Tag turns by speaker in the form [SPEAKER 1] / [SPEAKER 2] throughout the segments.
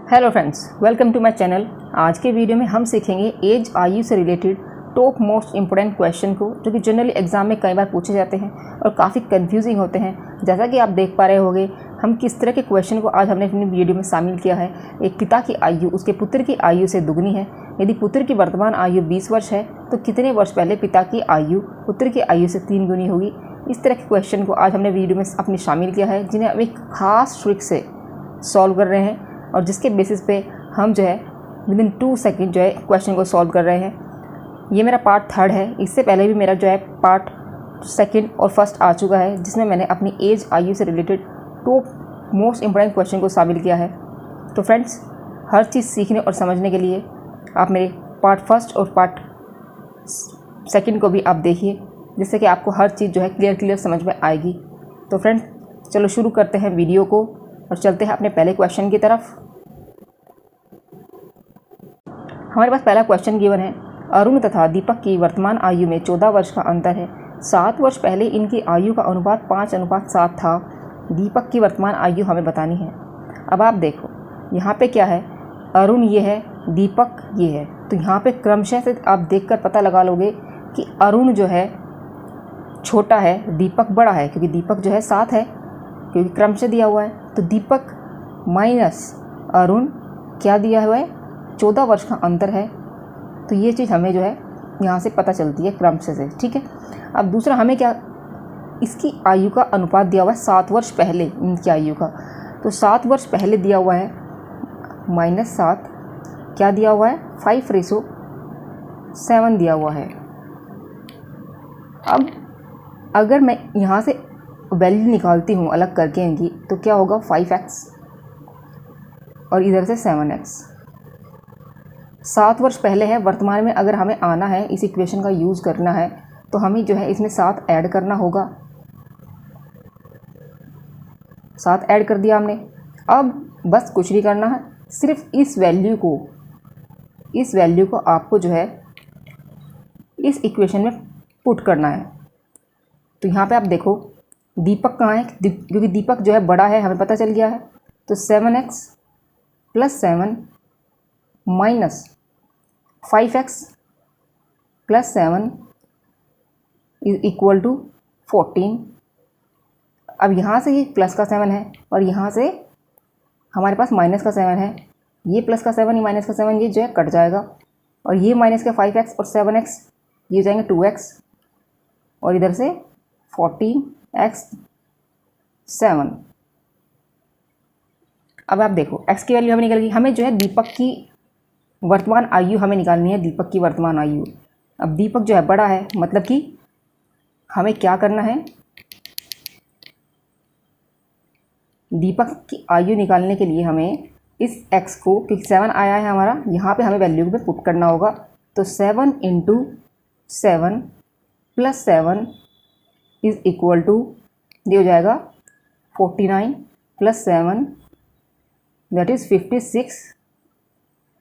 [SPEAKER 1] Hello friends, welcome to my channel. आज के video में हम सीखेंगे एज आयु से related top most important question को, जो कि जनरली एग्जाम में कई बार पूछे जाते हैं और काफ़ी कंफ्यूजिंग होते हैं। जैसा कि आप देख पा रहे होंगे, हम किस तरह के क्वेश्चन को आज हमने अपनी वीडियो में शामिल किया है। एक पिता की आयु उसके पुत्र की आयु से दुगनी है। यदि पुत्र की वर्तमान आयु 20 वर्ष है तो कितने वर्ष पहले पिता की आयु पुत्र की आयु से 3 गुनी होगी। इस तरह के क्वेश्चन को आज हमने वीडियो में अपनी शामिल किया है, जिन्हें हम एक खास ट्रिक से सॉल्व कर रहे हैं और जिसके बेसिस पे हम जो है विदिन 2 सेकंड जो है क्वेश्चन को सॉल्व कर रहे हैं। ये मेरा पार्ट 3 है। इससे पहले भी मेरा जो है पार्ट 2 और 1 आ चुका है, जिसमें मैंने अपनी एज आयु से related top most important question को शामिल किया है। तो फ्रेंड्स, हर चीज़ सीखने और समझने के लिए आप मेरे पार्ट 1 और पार्ट 2 को भी आप देखिए, जिससे कि आपको हर चीज़ जो है क्लियर समझ में आएगी। तो फ्रेंड्स, चलो शुरू करते हैं वीडियो को और चलते हैं अपने पहले क्वेश्चन की तरफ। हमारे पास पहला क्वेश्चन गिवन है, अरुण तथा दीपक की वर्तमान आयु में 14 वर्ष का अंतर है। 7 वर्ष पहले इनकी आयु का अनुपात 5:7 था। दीपक की वर्तमान आयु हमें बतानी है। अब आप देखो, यहाँ पे क्या है, अरुण ये है, दीपक ये है। तो यहाँ पे क्रमशः से आप देखकर पता लगा लोगे कि अरुण जो है छोटा है, दीपक बड़ा है, क्योंकि दीपक जो है 7 है, क्योंकि क्रमशः दिया हुआ है। तो दीपक माइनस अरुण क्या दिया हुआ है, 14 वर्ष का अंतर है। तो ये चीज़ हमें जो है यहाँ से पता चलती है क्रमशः से, ठीक है। अब दूसरा हमें क्या, इसकी आयु का अनुपात दिया हुआ है 7 वर्ष पहले इनकी आयु का। तो 7 वर्ष पहले दिया हुआ है -7, क्या दिया हुआ है 5:7 दिया हुआ है। अब अगर मैं यहाँ से वैल्यू निकालती हूँ अलग करके इनकी, तो क्या होगा 5x और इधर से 7x। 7 वर्ष पहले है, वर्तमान में अगर हमें आना है, इस इक्वेशन का यूज़ करना है, तो हमें जो है इसमें 7 ऐड करना होगा। 7 ऐड कर दिया हमने। अब बस कुछ नहीं करना है, सिर्फ इस वैल्यू को आपको जो है इस इक्वेशन में पुट करना है। तो यहाँ पे आप देखो, दीपक कहाँ है, क्योंकि दीपक जो है बड़ा है, हमें पता चल गया है। तो 7x + 7 minus 5x + 7 is equal to 14। अब यहाँ से ये प्लस का 7 है और यहाँ से हमारे पास माइनस का 7 है। ये प्लस का 7, ये माइनस का 7, ये जो है कट जाएगा और ये माइनस का 5x और 7x ये जाएंगे 2x और इधर से 14x 7। अब आप देखो, x की वैल्यू हमें निकल गई। हमें जो है दीपक की वर्तमान आयु हमें निकालनी है, दीपक की वर्तमान आयु। अब दीपक जो है बड़ा है, मतलब कि हमें क्या करना है, दीपक की आयु निकालने के लिए हमें इस x को, क्योंकि 7 आया है हमारा, यहाँ पे हमें वैल्यू पे पुट करना होगा। तो 7 × 7 + 7 इज इक्वल टू, ये हो जाएगा 49 + 7 दैट इज़ 56।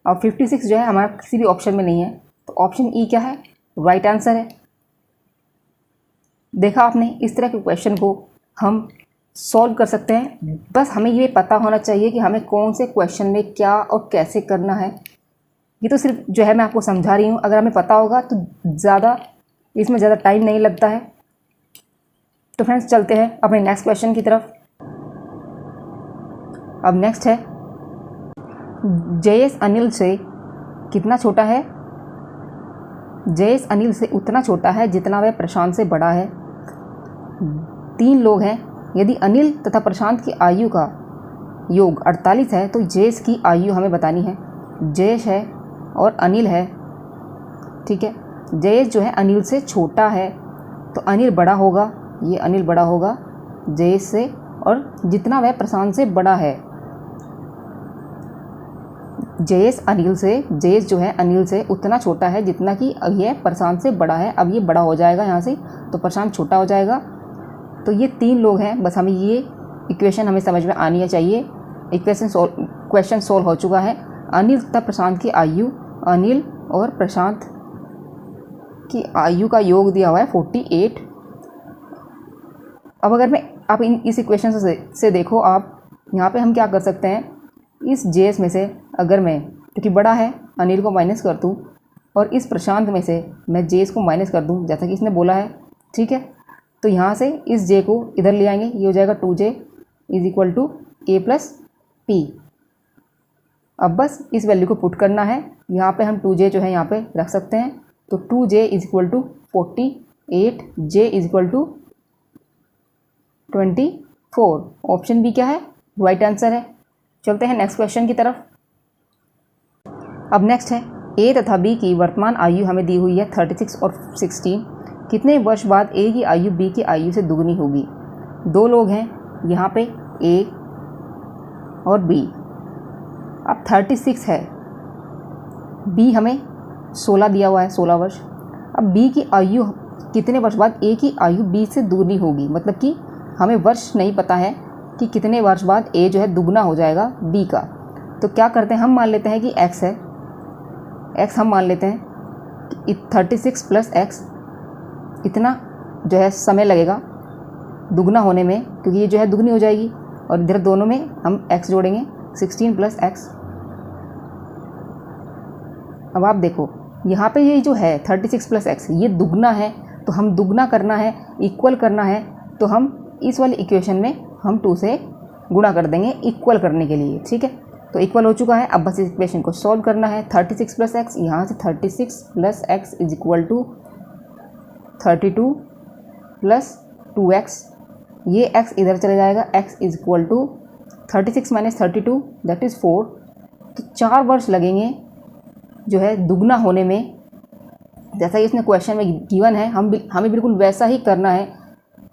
[SPEAKER 1] और 56 जो है हमारा किसी भी ऑप्शन में नहीं है, तो ऑप्शन ई क्या है, राइट आंसर है। देखा आपने, इस तरह के क्वेश्चन को हम सॉल्व कर सकते हैं। बस हमें ये पता होना चाहिए कि हमें कौन से क्वेश्चन में क्या और कैसे करना है। ये तो सिर्फ जो है मैं आपको समझा रही हूँ, अगर हमें पता होगा तो इसमें ज़्यादा टाइम नहीं लगता है। तो फ्रेंड्स, चलते हैं अपने नेक्स्ट क्वेश्चन की तरफ। अब नेक्स्ट है, जयेश अनिल से कितना छोटा है। जयेश अनिल से उतना छोटा है जितना वह प्रशांत से बड़ा है। 3 लोग हैं। यदि अनिल तथा प्रशांत की आयु का योग 48 है तो जयेश की आयु हमें बतानी है। जयेश है और अनिल है, ठीक है। जयेश जो है अनिल से छोटा है, तो अनिल बड़ा होगा, ये अनिल बड़ा होगा जयेश से, और जितना वह प्रशांत से बड़ा है। जयेश जो है अनिल से उतना छोटा है जितना कि यह प्रशांत से बड़ा है। अब ये बड़ा हो जाएगा यहाँ से, तो प्रशांत छोटा हो जाएगा। तो ये 3 लोग हैं। बस हमें ये इक्वेशन हमें समझ में आनी चाहिए। क्वेश्चन सॉल्व हो चुका है। अनिल तथा प्रशांत की आयु, अनिल और प्रशांत की आयु का योग दिया हुआ है 48। अब अगर मैं आप इस इक्वेशन से देखो, आप यहाँ पे हम क्या कर सकते हैं, इस जेएस में से अगर मैं, क्योंकि बड़ा है, अनिल को माइनस कर दूँ और इस प्रशांत में से मैं जेएस को माइनस कर दूँ जैसा कि इसने बोला है, ठीक है, तो यहाँ से इस जे को इधर ले आएंगे, ये हो जाएगा 2j is equal to a plus P. अब बस इस वैल्यू को पुट करना है, यहाँ पे हम 2j जो है यहाँ पे रख सकते हैं, तो 2j is equal to 48, j is equal to 24। Option B क्या है, राइट आंसर है। चलते हैं नेक्स्ट क्वेश्चन की तरफ। अब नेक्स्ट है, ए तथा बी की वर्तमान आयु हमें दी हुई है 36 और 16। कितने वर्ष बाद ए की आयु बी की आयु से दुगनी होगी। दो लोग हैं यहाँ पे, ए और बी। अब 36 है, बी हमें 16 दिया हुआ है, 16 वर्ष। अब बी की आयु कितने वर्ष बाद ए की आयु बी से दुगनी होगी, मतलब कि हमें वर्ष नहीं पता है कि कितने वर्ष बाद ए जो है दुगना हो जाएगा बी का। तो क्या करते हैं, हम मान लेते हैं कि x है, x हम मान लेते हैं कि 36 प्लस x इतना जो है समय लगेगा दुगना होने में, क्योंकि ये जो है दुगनी हो जाएगी, और इधर दोनों में हम x जोड़ेंगे, 16 प्लस x। अब आप देखो यहाँ पे ये जो है 36 प्लस x ये दुगना है, तो हम दुगना करना है, इक्वल करना है, तो हम इस वाली इक्वेशन में हम 2 से गुणा कर देंगे इक्वल करने के लिए, ठीक है। तो इक्वल हो चुका है, अब बस इस इक्वेशन को सॉल्व करना है। 36 प्लस एक्स, यहाँ से 36 plus x is equal to 32 plus 2x, ये x इधर चले जाएगा, x is equal to 36 minus 32 that is 4। तो 4 वर्ष लगेंगे जो है दुगना होने में, जैसा कि इसने क्वेश्चन में गिवन है, हमें बिल्कुल वैसा ही करना है,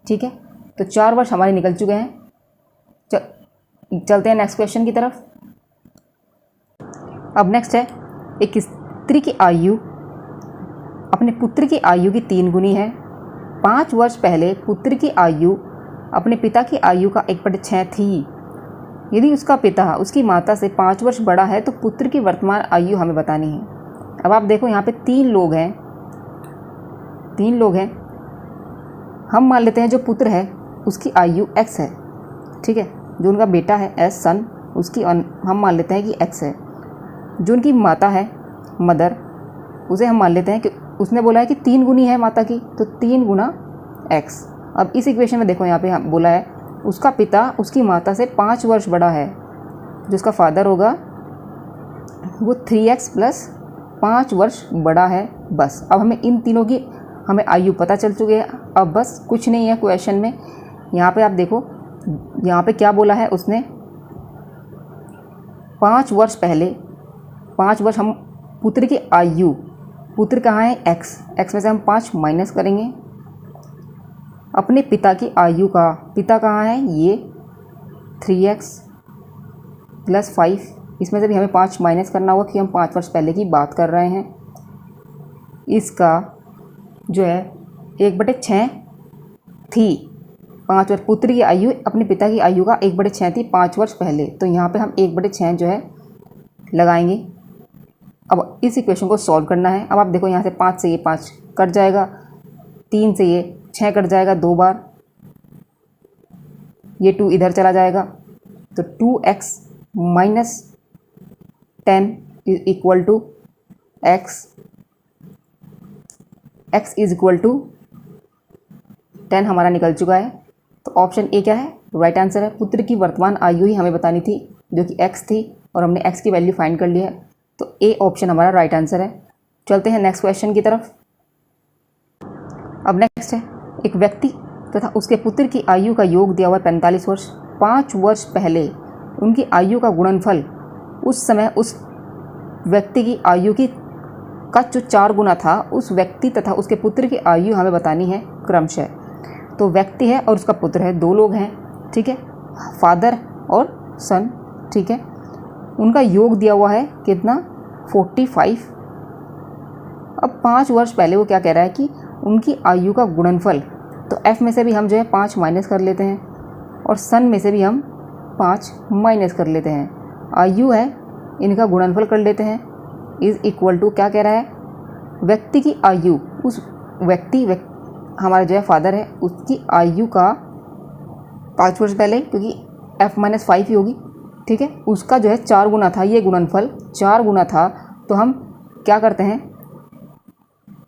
[SPEAKER 1] ठीक है। तो 4 वर्ष हमारे निकल चुके हैं। चलते हैं नेक्स्ट क्वेश्चन की तरफ। अब नेक्स्ट है, एक स्त्री की आयु अपने पुत्र की आयु की 3 गुनी है। 5 वर्ष पहले पुत्र की आयु अपने पिता की आयु का 1/6 थी। यदि उसका पिता उसकी माता से 5 वर्ष बड़ा है तो पुत्र की वर्तमान आयु हमें बतानी है। अब आप देखो यहाँ पे 3 लोग हैं, 3 लोग हैं। हम मान लेते हैं जो पुत्र है उसकी आयु x है, ठीक है। जो उनका बेटा है एस सन, उसकी हम मान लेते हैं कि x है। जो उनकी माता है मदर, उसे हम मान लेते हैं कि उसने बोला है कि 3 गुनी है माता की, तो 3 गुना x। अब इस इक्वेशन में देखो यहाँ पे हम बोला है उसका पिता उसकी माता से 5 वर्ष बड़ा है, जो उसका फादर होगा वो 3x प्लस 5 वर्ष बड़ा है। बस अब हमें इन तीनों की हमें आयु पता चल चुकी है। अब बस कुछ नहीं है क्वेश्चन में। यहाँ पे आप देखो यहाँ पे क्या बोला है उसने, 5 वर्ष पहले, 5 वर्ष हम पुत्र की आयु, पुत्र कहाँ है x में से हम 5 माइनस करेंगे। अपने पिता की आयु का, पिता कहाँ है ये 3x प्लस 5, इसमें से भी हमें 5 माइनस करना होगा कि हम 5 वर्ष पहले की बात कर रहे हैं। इसका जो है 1/6 थी, 5 वर्ष पुत्र की आयु अपने पिता की आयु का 1/6 थी 5 वर्ष पहले, तो यहाँ पे हम 1/6 जो है लगाएंगे। अब इस इक्वेशन को सॉल्व करना है। अब आप देखो यहाँ से 5 से ये 5 कट जाएगा, 3 से ये 6 कट जाएगा 2 बार, ये 2 इधर चला जाएगा, तो 2x minus 10 is equal to x is equal to 10 हमारा निकल चुका है। तो ऑप्शन ए क्या है, राइट आंसर है। पुत्र की वर्तमान आयु ही हमें बतानी थी जो कि x थी, और हमने x की वैल्यू फाइंड कर ली है, तो ए ऑप्शन हमारा राइट आंसर है। चलते हैं नेक्स्ट क्वेश्चन की तरफ। अब नेक्स्ट है, एक व्यक्ति तथा उसके पुत्र की आयु का योग दिया हुआ 45 वर्ष। 5 वर्ष पहले उनकी आयु का गुणनफल उस समय उस व्यक्ति की आयु की का जो 4 गुना था, उस व्यक्ति तथा उसके पुत्र की आयु हमें बतानी है क्रमशः। तो व्यक्ति है और उसका पुत्र है, 2 लोग हैं, ठीक है, फादर और सन, ठीक है। उनका योग दिया हुआ है कितना 45। अब 5 वर्ष पहले वो क्या कह रहा है कि उनकी आयु का गुणनफल, तो f में से भी हम जो है 5 माइनस कर लेते हैं, और सन में से भी हम 5 माइनस कर लेते हैं। आयु है, इनका गुणनफल कर लेते हैं, इज़ इक्वल टू क्या कह रहा है, व्यक्ति की आयु, उस व्यक्ति हमारा जो है फादर है, उसकी आयु का 5 वर्ष पहले, क्योंकि f माइनस 5 ही होगी, ठीक है, उसका जो है 4 गुना था, ये गुणनफल 4 गुना था, तो हम क्या करते हैं,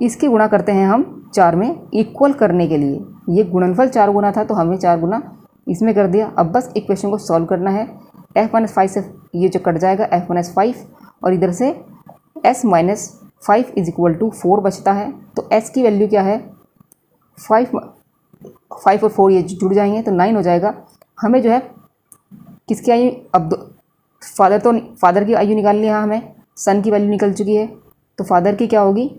[SPEAKER 1] इसकी गुणा करते हैं हम 4 में इक्वल करने के लिए। ये गुणनफल 4 गुना था तो हमने 4 गुना इसमें कर दिया। अब बस इक्वेशन को सॉल्व करना है। f-5 से ये जो कट जाएगा f-5 और इधर से s-5 इज इक्वल टू 4 बचता है। तो s की वैल्यू क्या है, 5 और 4 ये जुड़ जाएंगे तो 9 हो जाएगा। हमें जो है किसकी आयु, अब फादर की आयु निकालनी है हमें, सन की वैल्यू निकल चुकी है, तो फादर की क्या होगी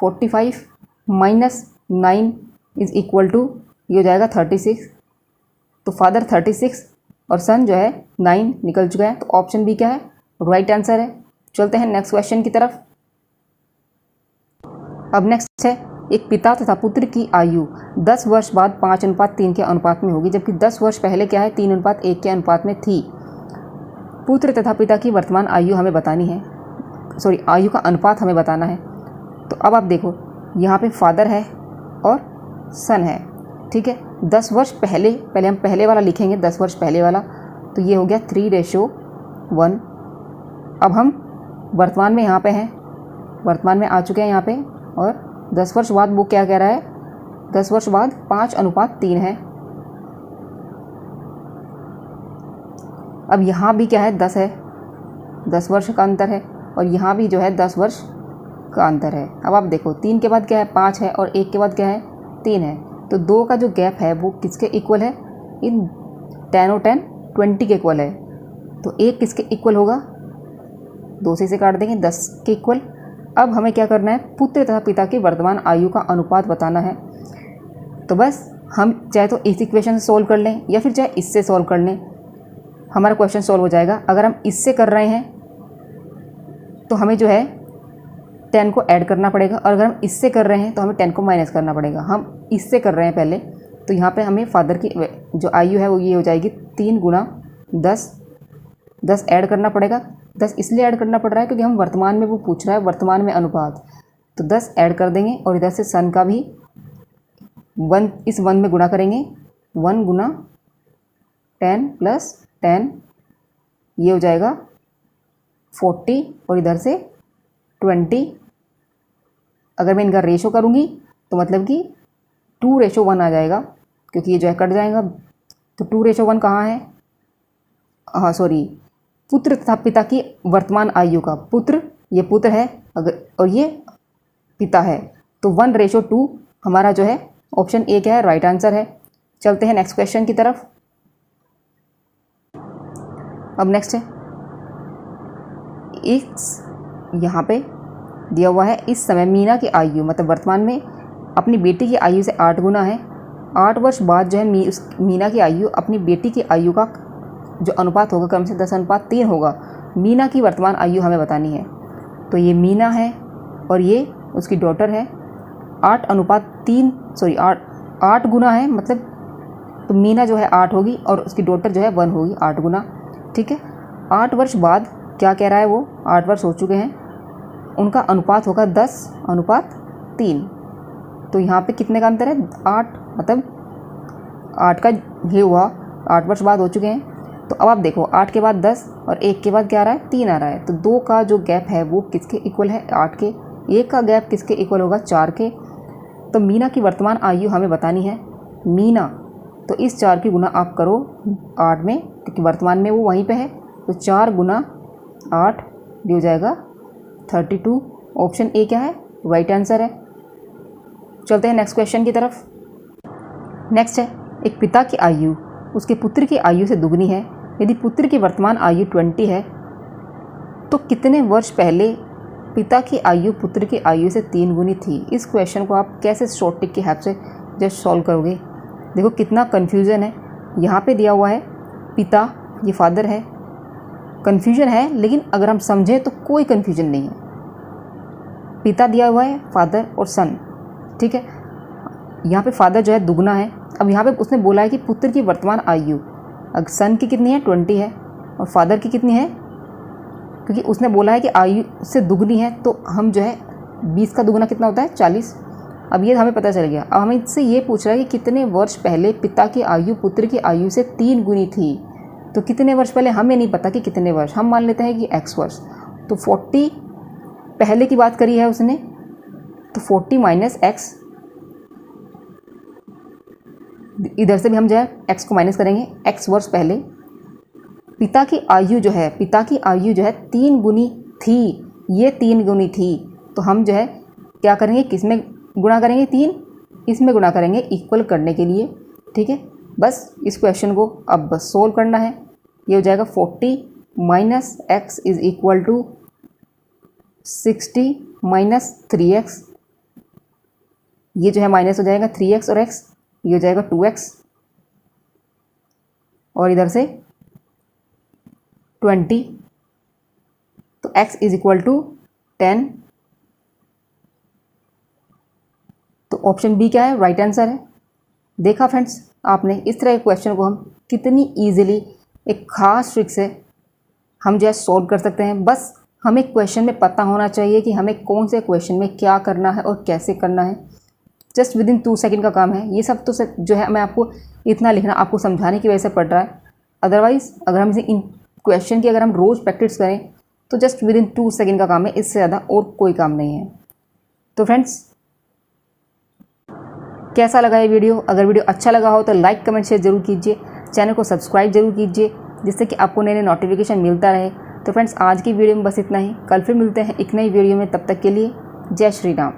[SPEAKER 1] 45 माइनस 9 इज इक्वल टू ये हो जाएगा 36। तो फादर 36 और सन जो है 9 निकल चुका है। तो ऑप्शन बी क्या है, राइट आंसर है। चलते हैं नेक्स्ट क्वेश्चन की तरफ। अब नेक्स्ट है, एक पिता तथा पुत्र की आयु 10 वर्ष बाद 5:3 के अनुपात में होगी, जबकि 10 वर्ष पहले क्या है 3:1 के अनुपात में थी। पुत्र तथा पिता की वर्तमान आयु हमें बतानी है, सॉरी आयु का अनुपात हमें बताना है। तो अब आप देखो यहाँ पे फादर है और सन है, ठीक है। 10 वर्ष पहले हम पहले वाला लिखेंगे, 10 वर्ष पहले वाला, तो ये हो गया 3:1। अब हम वर्तमान में यहाँ पे हैं, वर्तमान में आ चुके हैं यहाँ पे, और 10 वर्ष बाद वो क्या कह रहा है, 10 वर्ष बाद 5:3 है। अब यहाँ भी क्या है 10 है, 10 वर्ष का अंतर है, और यहाँ भी जो है 10 वर्ष का अंतर है। अब आप देखो 3 के बाद क्या है 5 है, और 1 के बाद क्या है 3 है, तो 2 का जो गैप है वो किसके इक्वल है, इन 10 और 10 20 के इक्वल है। तो 1 किसके इक्वल होगा, 2 से इसे काट देंगे, 10 के इक्वल। अब हमें क्या करना है, पुत्र तथा पिता की वर्तमान आयु का अनुपात बताना है। तो बस हम चाहे तो इस इक्वेशन से सॉल्व कर लें या फिर चाहे इससे सॉल्व कर लें, हमारा क्वेश्चन सॉल्व हो जाएगा। अगर हम इससे कर रहे हैं तो हमें जो है 10 को ऐड करना पड़ेगा, और अगर हम इससे कर रहे हैं तो हमें 10 को माइनस करना पड़ेगा। हम इससे कर रहे हैं पहले, तो यहाँ पे हमें फादर की जो आयु है वो ये हो जाएगी 3 गुना 10। 10 ऐड करना पड़ेगा, 10 इसलिए ऐड करना पड़ रहा है क्योंकि हम वर्तमान में वो पूछ रहा है, वर्तमान में अनुपात। तो 10 ऐड कर देंगे, और इधर से सन का भी 1 इस 1 में गुणा करेंगे, 1 गुना 10 प्लस 10 ये हो जाएगा 40, और इधर से 20। अगर मैं इनका रेशो करूँगी तो मतलब कि 2:1 आ जाएगा, क्योंकि ये जो है कट जाएगा। तो 2:1 कहाँ है, हाँ सॉरी, पुत्र तथा पिता की वर्तमान आयु का, पुत्र ये पुत्र है अगर, और ये पिता है, तो 1:2 हमारा जो है ऑप्शन ए क्या है, राइट आंसर है। चलते हैं नेक्स्ट क्वेश्चन की तरफ। अब नेक्स्ट है, इस यहाँ पे दिया हुआ है, इस समय मीना की आयु मतलब वर्तमान में अपनी बेटी की आयु से 8 गुना है। 8 वर्ष बाद जो है मीना की आयु अपनी बेटी की आयु का जो अनुपात होगा क्रम से 10:3 होगा। मीना की वर्तमान आयु हमें बतानी है। तो ये मीना है और ये उसकी डॉटर है। 8 गुना है, मतलब तो मीना जो है 8 होगी और उसकी डॉटर जो है 1 होगी, 8 गुना, ठीक है। 8 वर्ष बाद क्या कह रहा है वो, 8 वर्ष हो चुके हैं, उनका अनुपात होगा 10:3। तो यहाँ पे कितने का अंतर है, 8, मतलब 8 का ये हुआ, 8 वर्ष बाद हो चुके हैं। तो अब आप देखो 8 के बाद 10 और 1 के बाद क्या आ रहा है, 3 आ रहा है। तो 2 का जो गैप है वो किसके इक्वल है, 8 के। 1 का गैप किसके इक्वल होगा, 4 के। तो मीना की वर्तमान आयु हमें बतानी है, मीना, तो इस 4 की गुना आप करो 8 में, क्योंकि वर्तमान में वो वहीं पे है। तो 4 गुना 8 ये हो जाएगा 32। ऑप्शन ए क्या है, राइट आंसर है। चलते हैं नेक्स्ट क्वेश्चन की तरफ। नेक्स्ट है, एक पिता की आयु उसके पुत्र की आयु से दुगनी है। यदि पुत्र की वर्तमान आयु 20 है तो कितने वर्ष पहले पिता की आयु पुत्र की आयु से 3 गुनी थी। इस क्वेश्चन को आप कैसे शॉर्ट टिक की हेल्प से जस्ट सॉल्व करोगे। देखो कितना कन्फ्यूज़न है। यहाँ पे दिया हुआ है पिता, ये फादर है, कन्फ्यूजन है, लेकिन अगर हम समझें तो कोई कन्फ्यूजन नहीं है। पिता दिया हुआ है, फादर और सन, ठीक है। यहाँ पे फादर जो है दुगना है। अब यहाँ पे उसने बोला है कि पुत्र की वर्तमान आयु, अगर सन की कितनी है 20 है और फादर की कितनी है, क्योंकि उसने बोला है कि आयु से दुगनी है, तो हम जो है 20 का दुगना कितना होता है 40। अब ये हमें पता चल गया। अब हमें इससे ये पूछ रहा है कि कितने वर्ष पहले पिता की आयु पुत्र की आयु से 3 गुनी थी। तो कितने वर्ष पहले हमें नहीं पता कि कितने वर्ष, हम मान लेते हैं कि x वर्ष। तो 40 पहले की बात करी है उसने, तो 40 माइनस एक्स, इधर से भी हम जो है x को माइनस करेंगे, x वर्ष पहले। पिता की आयु जो है 3 गुनी थी, ये 3 गुनी थी, तो हम जो है क्या करेंगे, किस में गुणा करेंगे, 3 इसमें गुणा करेंगे इक्वल करने के लिए। ठीक है, बस इस क्वेश्चन को अब बस सोल्व करना है। ये हो जाएगा 40 minus x is equal to 60 minus 3x, ये जो है माइनस हो जाएगा 3x और x, ये हो जाएगा 2x, और इधर से 20, तो x इज इक्वल टू 10। तो ऑप्शन बी क्या है, राइट आंसर है। देखा फ्रेंड्स आपने, इस तरह के क्वेश्चन को हम कितनी इजीली एक खास ट्रिक से हम जो है सॉल्व कर सकते हैं। बस हमें क्वेश्चन में पता होना चाहिए कि हमें कौन से क्वेश्चन में क्या करना है और कैसे करना है। जस्ट विद इन 2 सेकंड का काम है। ये सब तो जो है मैं आपको इतना लिखना आपको समझाने की वजह से पड़ रहा है। अदरवाइज़ अगर हम इन क्वेश्चन की अगर हम रोज़ प्रैक्टिस करें तो जस्ट विद इन 2 सेकंड का काम है, इससे ज़्यादा और कोई काम नहीं है। तो फ्रेंड्स कैसा लगा ये वीडियो? अगर वीडियो अच्छा लगा हो तो लाइक कमेंट शेयर जरूर कीजिए, चैनल को सब्सक्राइब जरूर कीजिए, जिससे कि आपको नए नए नोटिफिकेशन मिलता रहे। तो फ्रेंड्स आज की वीडियो में बस इतना ही, कल फिर मिलते हैं एक नई वीडियो में, तब तक के लिए जय श्री राम।